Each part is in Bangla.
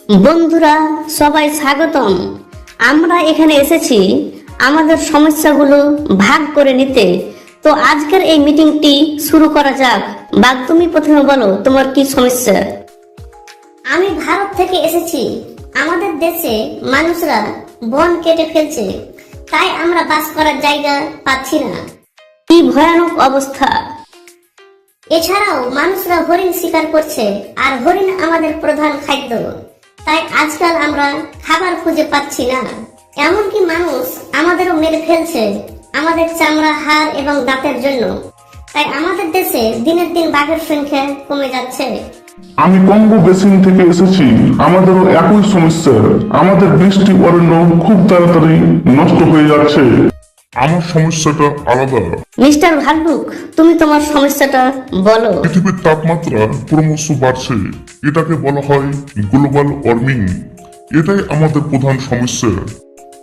বন্ধুরা সবাই স্বাগতম। আমরা এখানে এসেছি আমাদের সমস্যাগুলো ভাগ করে নিতে। তো আজকের এই মিটিংটি শুরু করা যাক। বাঘ, তুমি প্রথমে বলো তোমার কি সমস্যা। আমি ভারত থেকে এসেছি। আমাদের দেশে মানুষরা বন কেটে ফেলছে, তাই আমরা বাস করার জায়গা পাচ্ছি না। কি ভয়ানক অবস্থা! এছাড়াও মানুষরা হরিণ শিকার করছে, আর হরিণ আমাদের প্রধান খাদ্য। তাই আজকাল আমরা খাবার খুঁজে পাচ্ছি না। এমনকি মানুষ আমাদেরও মেরে ফেলছে আমাদের চামড়া, হাড় এবং দাঁতের জন্য। তাই আমাদের দেশে দিনের দিন বাঘের সংখ্যা কমে যাচ্ছে। আমি কঙ্গো বেসিন থেকে এসেছি। আমাদেরও একই সমস্যা। আমাদের বৃষ্টি অরণ্য খুব তাড়াতাড়ি নষ্ট হয়ে যাচ্ছে। আমার সমস্যাটা আলাদা। মিস্টার ভাল্লুক, তুমি তোমার সমস্যাটা বলো। পৃথিবীর তাপমাত্রা ক্রমশ বাড়ছে। এটাকে বলা হয় গ্লোবাল ওয়ার্মিং। এটাই আমাদের প্রধান সমস্যা।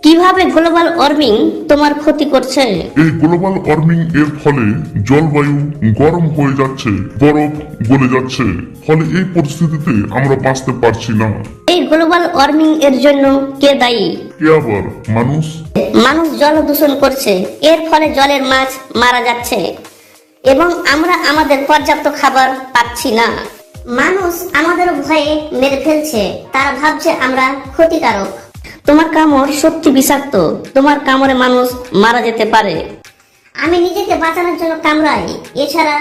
কিভাবে গ্লোবাল ওয়ার্মিং তোমার ক্ষতি করছে? এই গ্লোবাল ওয়ার্মিং এর ফলে জলবায়ু গরম হয়ে যাচ্ছে, বরফ গলে যাচ্ছে। ফলে এই পরিস্থিতিতে আমরা বাঁচতে পারছি না। এই গ্লোবাল ওয়ার্মিং এর জন্য কে দায়ী? কে আবার? মানুষ। মানুষ জল দূষণ করছে, এর ফলে জলের মাছ মারা যাচ্ছে এবং আমরা আমাদের পর্যাপ্ত খাবার পাচ্ছি না। মানুষ আমাদের ভয়ে মেরে ফেলছে, তারা ভাবছে আমরা ক্ষতিকারক। তোমার কামড় সত্যি বিষাক্ত। তোমার কামড়ে মানুষ মারা যেতে পারে। আমি নিজেকে বাঁচানোর জন্য কামড়াই। এছাড়া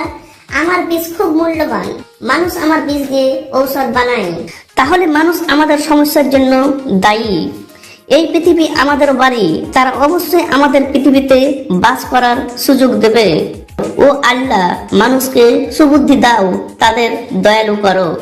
আমার বিষ খুব মূল্যবান। মানুষ আমার বিষ দিয়ে ঔষধ বানায়। তাহলে মানুষ আমাদের সমস্যার জন্য দায়ী। এই পৃথিবী আমাদের বাড়ি, তারা অবশ্যই আমাদের পৃথিবীতে বাস করার সুযোগ দেবে। ও আল্লাহ, মানুষকে সুবুদ্ধি দাও, তাদের দয়ালু করো।